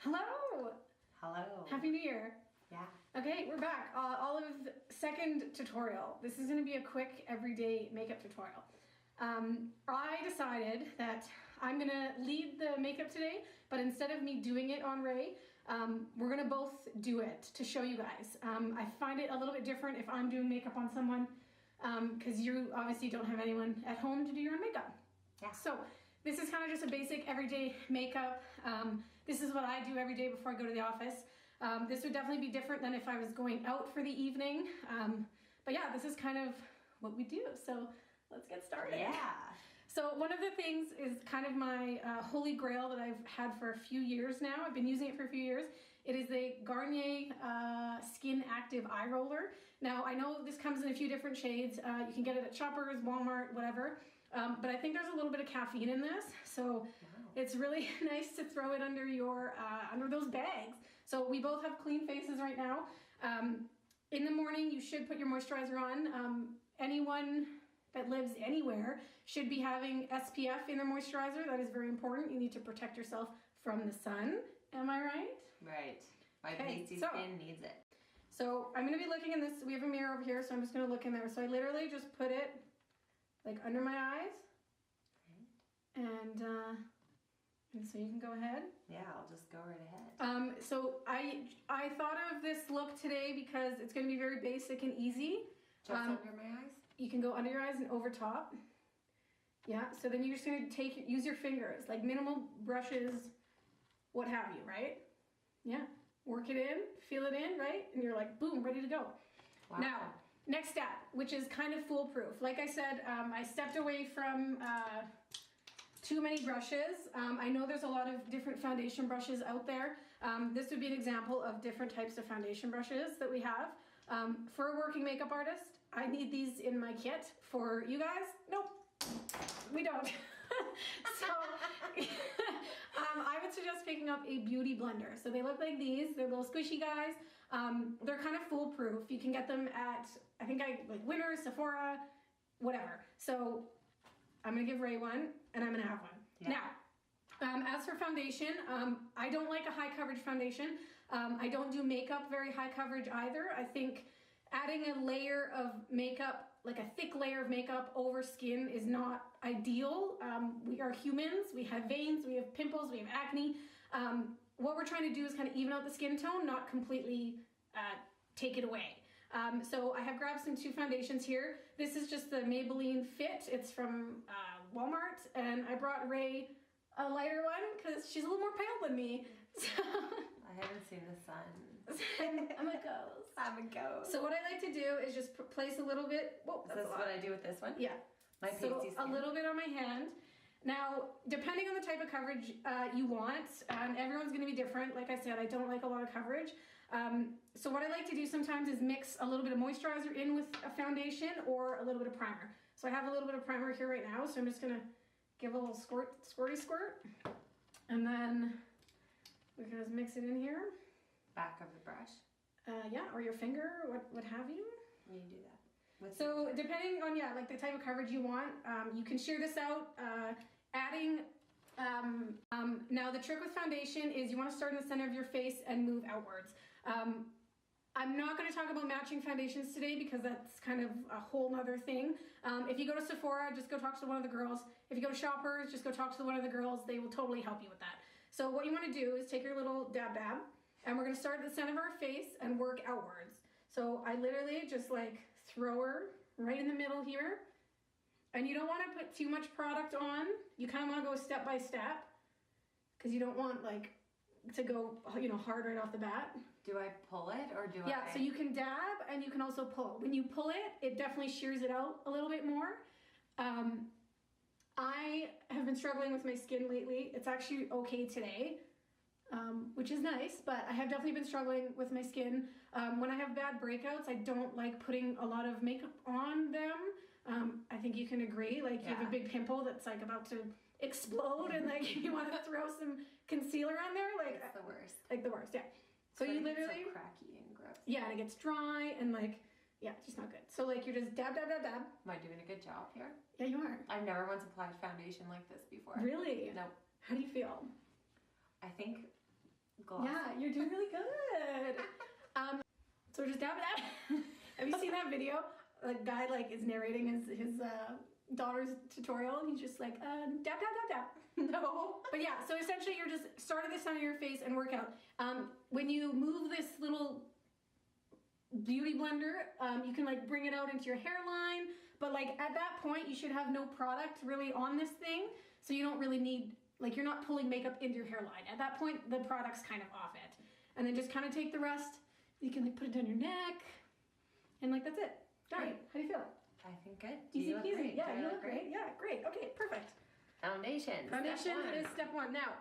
Hello! Hello. Happy New Year. Yeah. Okay, we're back. Olive's second tutorial. This is going to be a quick everyday makeup tutorial. I decided that I'm going to lead the makeup today, but instead of me doing it on Ray, we're going to both do it to show you guys. I find it a little bit different if I'm doing makeup on someone, because you obviously don't have anyone at home to do your own makeup. Yeah. So this is kind of just a basic everyday makeup. This is what I do every day before I go to the office. This would definitely be different than if I was going out for the evening. But yeah, this is kind of what we do. So let's get started. Yeah. So one of the things is kind of my holy grail that I've had for a few years now. I've been using it for a few years. It is the Garnier Skin Active Eye Roller. Now I know this comes in a few different shades. You can get it at Shoppers, Walmart, whatever. But I think there's a little bit of caffeine in this, so It's really nice to throw it under your under those bags. So we both have clean faces right now. In the morning, you should put your moisturizer on. Anyone that lives anywhere should be having SPF in their moisturizer. That is very important. You need to protect yourself from the sun. Am I right? Right. My pasty skin needs it. So I'm going to be looking in this. We have a mirror over here, so I'm just going to look in there. So I literally just put it like under my eyes. And so you can go ahead. Yeah, I'll just go right ahead. So I thought of this look today because it's going to be very basic and easy. Just under my eyes? You can go under your eyes and over top. Yeah, so then you're just going to use your fingers, like minimal brushes, what have you, right? Yeah, work it in, feel it in, right? And you're like, boom, ready to go. Wow. Now, next step, which is kind of foolproof. Like I said, I stepped away from too many brushes. I know there's a lot of different foundation brushes out there. This would be an example of different types of foundation brushes that we have. For a working makeup artist, I need these in my kit. For you guys, nope, we don't. So I would suggest picking up a beauty blender. So they look like these. They're little squishy guys. They're kind of foolproof. You can get them at, I think like Winners, Sephora, whatever. So I'm gonna give Ray one, and I'm gonna have one. Yeah. Now, as for foundation, I don't like a high coverage foundation. I don't do makeup very high coverage either. I think adding a layer of makeup, like a thick layer of makeup over skin, is not ideal. We are humans, we have veins, we have pimples, we have acne. What we're trying to do is kind of even out the skin tone, not completely take it away. So I have grabbed two foundations here. This is just the Maybelline Fit. It's from Walmart, and I brought Ray a lighter one because she's a little more pale than me. So I haven't seen the sun. I'm a ghost. I'm a ghost. So what I like to do is just place a little bit. Whoa, is this what I do with this one? Yeah. My pasty skin. A little bit on my hand. Now, depending on the type of coverage you want, everyone's going to be different. Like I said, I don't like a lot of coverage. So what I like to do sometimes is mix a little bit of moisturizer in with a foundation or a little bit of primer. So I have a little bit of primer here right now, so I'm just going to give a little squirty squirt. And then we can just mix it in here. Back of the brush? Yeah, or your finger, what have you. You do that. So depending on, like the type of coverage you want, you can shear this out, adding, now the trick with foundation is you want to start in the center of your face and move outwards. I'm not going to talk about matching foundations today because that's kind of a whole nother thing. If you go to Sephora, just go talk to one of the girls. If you go to Shoppers, just go talk to one of the girls. They will totally help you with that. So what you want to do is take your little dab, and we're going to start at the center of our face and work outwards. So I literally just like throw her right in the middle here. And you don't want to put too much product on. You kind of want to go step by step because you don't want like to go, hard right off the bat. Do I pull it or do I? Yeah, so you can dab and you can also pull. When you pull it, it definitely shears it out a little bit more. I have been struggling with my skin lately. It's actually okay today. Which is nice, but I have definitely been struggling with my skin. When I have bad breakouts, I don't like putting a lot of makeup on them. I think you can agree, like you have a big pimple that's like about to explode and like you want to throw some concealer on there. Like it's the worst. Like the worst, yeah. So you literally... It's so cracky and gross. Yeah, and it gets dry and like, yeah, it's just not good. So like you're just dab. Am I doing a good job here? Yeah, you are. I've never once applied foundation like this before. Really? Nope. How do you feel? I think gloss. Yeah, you're doing really good. So just dab that. Have you seen that video? The guy like is narrating his daughter's tutorial, and he's just like dab dab dab dab. No. But yeah, so essentially you're just starting this on your face and work out. When you move this little beauty blender, you can like bring it out into your hairline, but like at that point you should have no product really on this thing, so you don't really need, like, you're not pulling makeup into your hairline. At that point the product's kind of off it, and then just kind of take the rest. You can like put it down your neck, and like that's it. Done. Great. How do you feel? I think good. Easy look peasy. great. Yeah, Do I you look great. Yeah, great. Okay, perfect. Foundation. Foundation is step one. Now,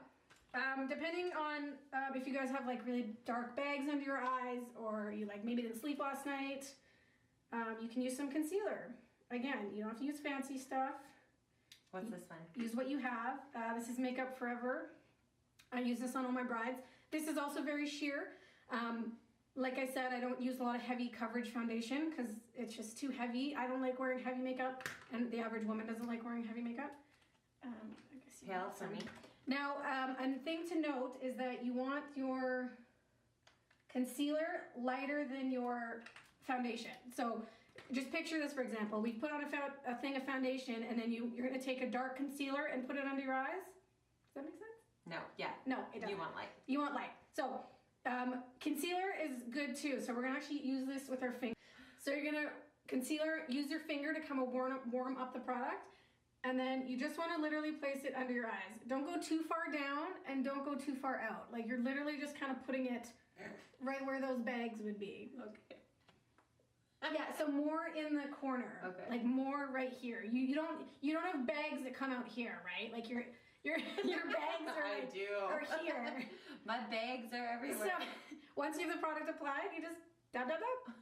depending on if you guys have like really dark bags under your eyes, or you like maybe didn't sleep last night, you can use some concealer. Again, you don't have to use fancy stuff. What's this one? Use what you have. This is Makeup Forever. I use this on all my brides. This is also very sheer. Like I said, I don't use a lot of heavy coverage foundation because it's just too heavy. I don't like wearing heavy makeup, and the average woman doesn't like wearing heavy makeup. I guess you Pale for me. Now, a thing to note is that you want your concealer lighter than your foundation. So just picture this, for example. We put on a thing of foundation, and then you're going to take a dark concealer and put it under your eyes. Does that make sense? No, yeah. No, it doesn't. You want light. You want light. So concealer is good too. So we're going to actually use this with our finger. So you're going to use your finger to kind of warm up the product. And then you just want to literally place it under your eyes. Don't go too far down and don't go too far out. Like you're literally just kind of putting it right where those bags would be. Okay. Yeah, so more in the corner. Okay. Like more right here. You don't have bags that come out here, right? Like your bags are I like, do. are here. My bags are everywhere. So once you have the product applied, you just dab dab dab.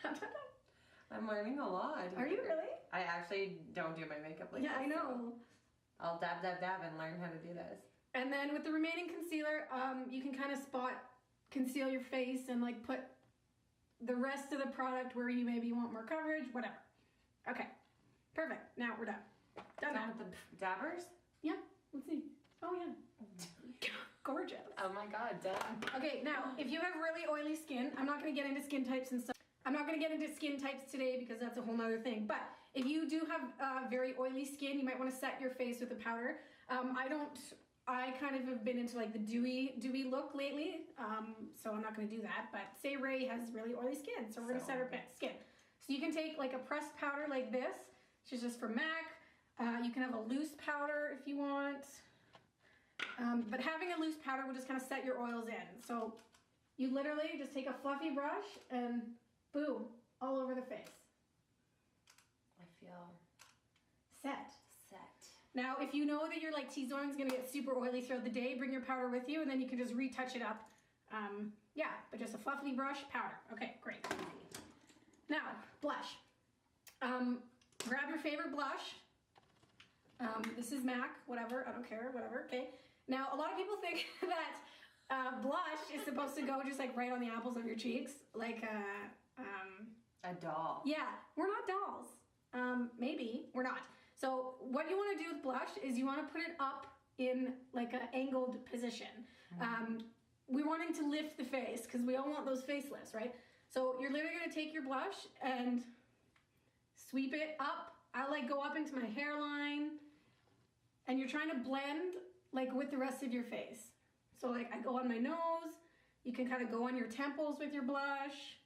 Dab dab dab. I'm learning a lot. Are you really? I actually don't do my makeup like Yeah, this. I know. So I'll dab dab dab and learn how to do this. And then with the remaining concealer, you can kind of conceal your face and like put the rest of the product where you maybe want more coverage, whatever. Okay, perfect. Now we're done. Done now. With the dabbers? Yeah, let's see. Oh yeah, gorgeous. Oh my god, done. Okay, now if you have really oily skin, I'm not going to get into skin types and stuff. I'm not going to get into skin types today because that's a whole nother thing. But if you do have very oily skin, you might want to set your face with a powder. I kind of have been into like the dewy look lately, so I'm not going to do that. But say Ray has really oily skin, so we're going to set her skin. So you can take like a pressed powder like this, which is just for MAC. You can have a loose powder if you want. But having a loose powder will just kind of set your oils in. So you literally just take a fluffy brush and boom, all over the face. I feel set. Now, Now, if you know that your like T-zone is gonna get super oily throughout the day, bring your powder with you, and then you can just retouch it up. Yeah, but just a fluffy brush, powder. Okay, great. Now, blush. Grab your favorite blush. This is MAC, whatever, I don't care, whatever, okay. Now, a lot of people think that blush is supposed to go just like right on the apples of your cheeks, like a doll. Yeah, we're not dolls. Maybe, we're not. So what you want to do with blush is you want to put it up in like an angled position. We're wanting to lift the face because we all want those facelifts, right? So you're literally going to take your blush and sweep it up. I like go up into my hairline, and you're trying to blend like with the rest of your face. So like I go on my nose, you can kind of go on your temples with your blush.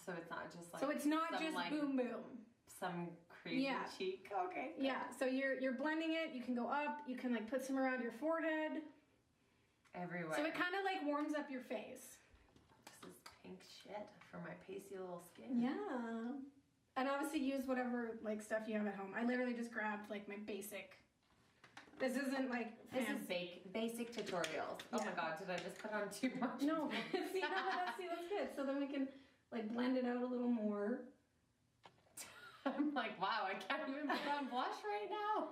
So it's not just like. So it's not just like, boom boom. Some crazy cheek. Okay. Yeah. So you're blending it. You can go up. You can like put some around your forehead. Everywhere. So it kind of like warms up your face. This is pink shit for my pasty little skin. Yeah. And obviously use whatever like stuff you have at home. I literally just grabbed like my basic. This isn't like this is basic tutorials. Oh my god, did I just put on too much? No. See, no, that's good. So then we can like blend it out a little more. I'm like, wow, I can't even put on blush right now.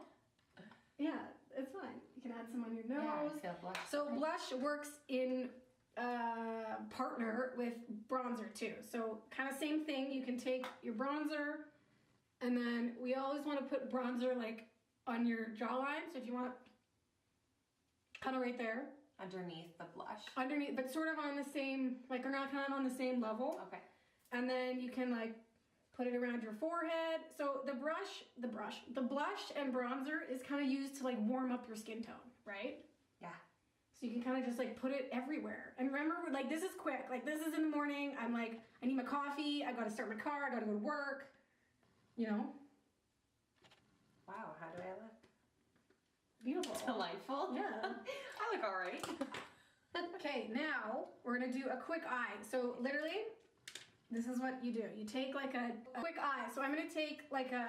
Yeah, it's fine. You can add some on your nose. Yeah, I feel blush. So blush works in partner with bronzer too. So kind of same thing. You can take your bronzer, and then we always want to put bronzer like on your jawline. So if you want, kind of right there. Underneath the blush. Underneath, but sort of on the same, like, or not kind of on the same level. Okay. And then you can like put it around your forehead. So the blush and bronzer is kind of used to like warm up your skin tone, right? Yeah. So you can kind of just like put it everywhere. And remember, like, this is quick. Like, this is in the morning. I'm like, I need my coffee. I got to start my car. I got to go to work. You know? Wow, how do I look? Beautiful. Delightful. Yeah. I look all right. Okay, now we're going to do a quick eye. So literally, this is what you do. You take like a quick eye. So I'm going to take like a,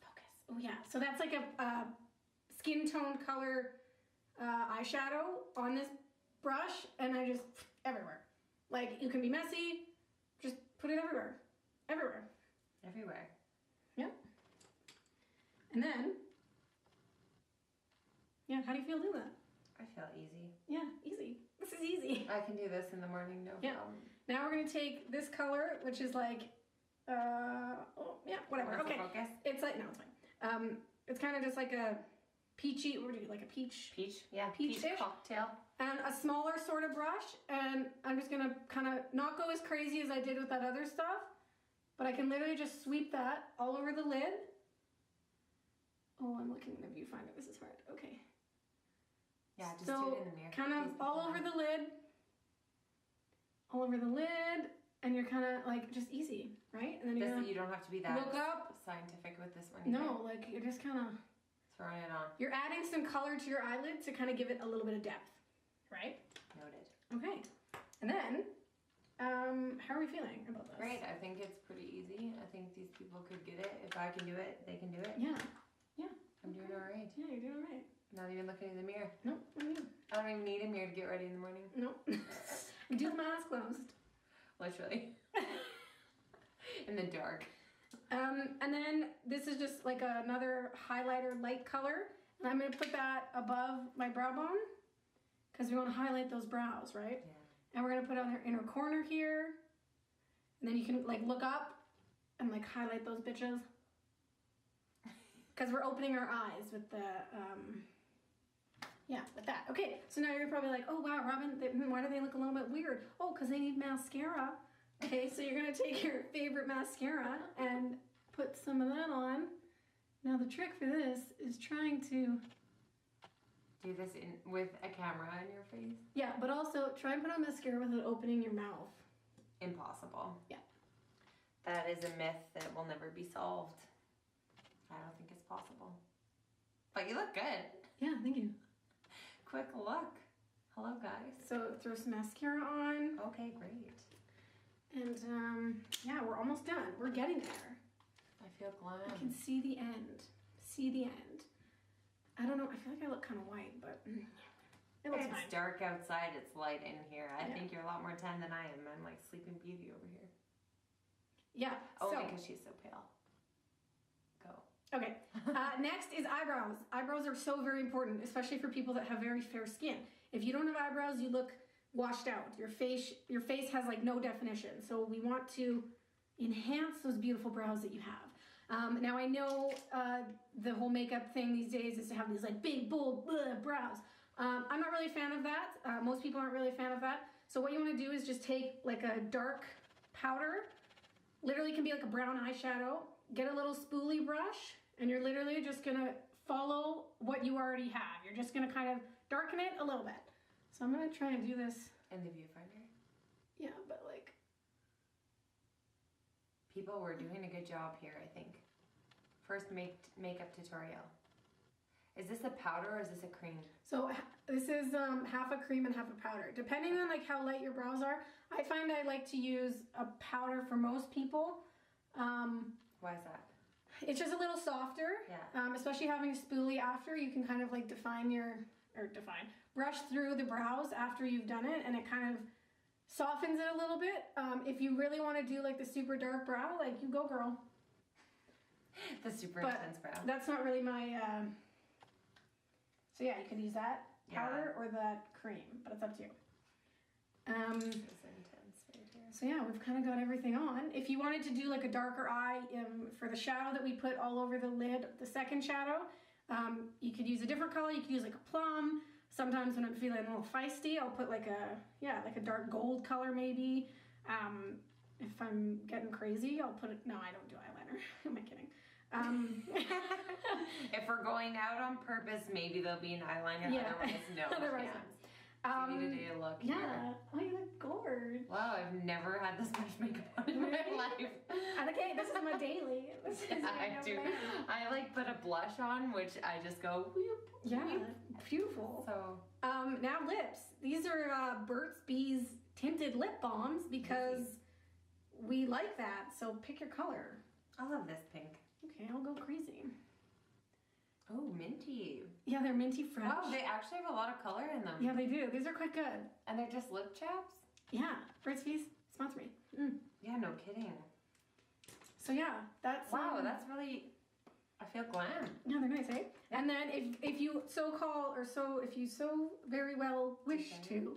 focus. Oh yeah. So that's like a skin tone color eyeshadow on this brush, and I just, everywhere. Like, you can be messy, just put it everywhere. Everywhere. Everywhere. Yeah. And then, yeah, how do you feel doing that? I feel easy. Yeah, easy. This is easy. I can do this in the morning, no problem. Now we're going to take this color, which is like, oh, yeah, whatever. Okay. Focus? It's like, no, it's fine. It's kind of just like a peachy, what do you, like a peach? Peach, yeah. Peach-ish. Peach cocktail. And a smaller sort of brush, and I'm just going to kind of not go as crazy as I did with that other stuff, but I can literally just sweep that all over the lid. Oh, I'm looking in the viewfinder. This is hard. Okay. Yeah, just so do it in the mirror. Kind of all over the lid. All over the lid, and you're kind of like just easy, right? And then you don't have to be that look up. Scientific with this one. No, like you're just kind of throwing it on. You're adding some color to your eyelid to kind of give it a little bit of depth, right? Noted. Okay, and then how are we feeling about this? Great. I think it's pretty easy. I think these people could get it. If I can do it, they can do it. Yeah. Yeah. I'm doing all right. Yeah, you're doing all right. Not even looking in the mirror. Nope, not even. I don't even need a mirror to get ready in the morning. Nope. I do with my eyes closed. Literally. In the dark. And then this is just like another highlighter light color. And I'm going to put that above my brow bone because we want to highlight those brows, right? Yeah. And we're going to put it on their inner corner here. And then you can like look up and like highlight those bitches. Because we're opening our eyes with the, yeah, with that. Okay, so now you're probably like, oh wow, Robyn, why do they look a little bit weird? Oh, because they need mascara. Okay, so you're going to take your favorite mascara and put some of that on. Now the trick for this is trying to... Do this with a camera in your face? Yeah, but also try and put on mascara without opening your mouth. Impossible. Yeah. That is a myth that will never be solved. I don't think it's possible. But you look good. Yeah, thank you. Quick look. Hello, guys. So throw some mascara on. Okay, great. And yeah, we're almost done. We're getting there. I feel glam. I can see the end. See the end. I don't know. I feel like I look kind of white, but it looks fine. It's dark outside. It's light in here. I Yeah. think you're a lot more tan than I am. I'm like Sleeping Beauty over here. Yeah. Only because she's so pale. Go. Okay. Next is eyebrows. Eyebrows are so very important, especially for people that have very fair skin. If you don't have eyebrows, you look washed out. Your face has like no definition. So we want to enhance those beautiful brows that you have. Now I know the whole makeup thing these days is to have these like big, bold brows. I'm not really a fan of that. Most people aren't really a fan of that. So what you want to do is just take like a dark powder, literally can be like a brown eyeshadow, get a little spoolie brush, and you're literally just gonna follow what you already have. You're just gonna kind of darken it a little bit. So I'm gonna try and do this. In the viewfinder. Yeah, but like. People were doing a good job here, I think. First makeup tutorial. Is this a powder or is this a cream? So this is half a cream and half a powder. Depending on like how light your brows are, I find I like to use a powder for most people. Why is that? It's just a little softer. Yeah. Especially having a spoolie after, you can kind of like brush through the brows after you've done it, and it kind of softens it a little bit. If you really want to do like the super dark brow, like you go girl. The super intense brow. That's not really my, so yeah, you can use that powder or that cream, but it's up to you. This is intense right here. So yeah, we've kind of got everything on. If you wanted to do like a darker eye for the shadow that we put all over the lid, the second shadow, you could use a different color. You could use like a plum, Sometimes when I'm feeling a little feisty, I'll put like a dark gold color maybe. If I'm getting crazy, I'll put it. No, I don't do eyeliner. Who am I kidding? If we're going out on purpose, maybe there'll be an eyeliner. Yeah. Otherwise, no. Otherwise, Give me today a look. yeah. Here. Oh, you look gorgeous. Wow, I've never had this much makeup on in my life. And okay, this is my daily. This is Yeah, my I do. plan. I like put a blush on, which I just go. Whoop, Yeah, whoop. beautiful. So Now lips. These are Burt's Bees tinted lip balms because we like that. So pick your color. I love this pink. Okay, I'll go crazy. Oh, minty. Yeah, they're minty fresh. Oh, they actually have a lot of color in them. Yeah, they do. These are quite good. And they're just lip chaps? Yeah, Burt's Bees, sponsor me. Mm. Yeah, no kidding. So yeah, that's Wow, that's really. I feel glam. yeah, they're nice, eh? And then if you if you so very well wish to,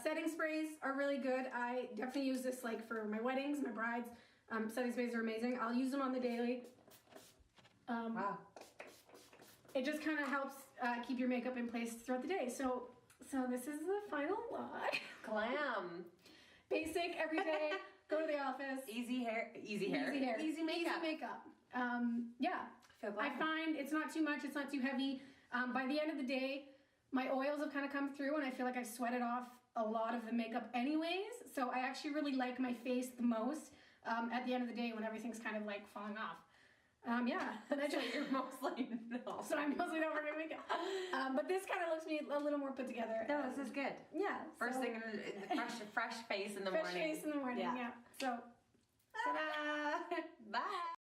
setting sprays are really good. I definitely use this like for my weddings, my brides. Setting sprays are amazing. I'll use them on the daily. Wow. It just kind of helps keep your makeup in place throughout the day. So this is the final look. Glam. Basic, everyday, go to the office. Easy hair. Easy hair. Easy hair. Easy makeup. Easy makeup. Yeah. Feel I glam. find it's not too much, it's not too heavy. By the end of the day, my oils have kind of come through and I feel like I've sweated off a lot of the makeup anyways. So I actually really like my face the most at the end of the day when everything's kind of like falling off. Yeah, and I just, You're mostly no. so I'm mostly not wearing makeup. But this kind of looks me a little more put together. No, this is good. Yeah. First so, thing, fresh face in the fresh morning. face in the morning, yeah. So, Ta-da! Bye.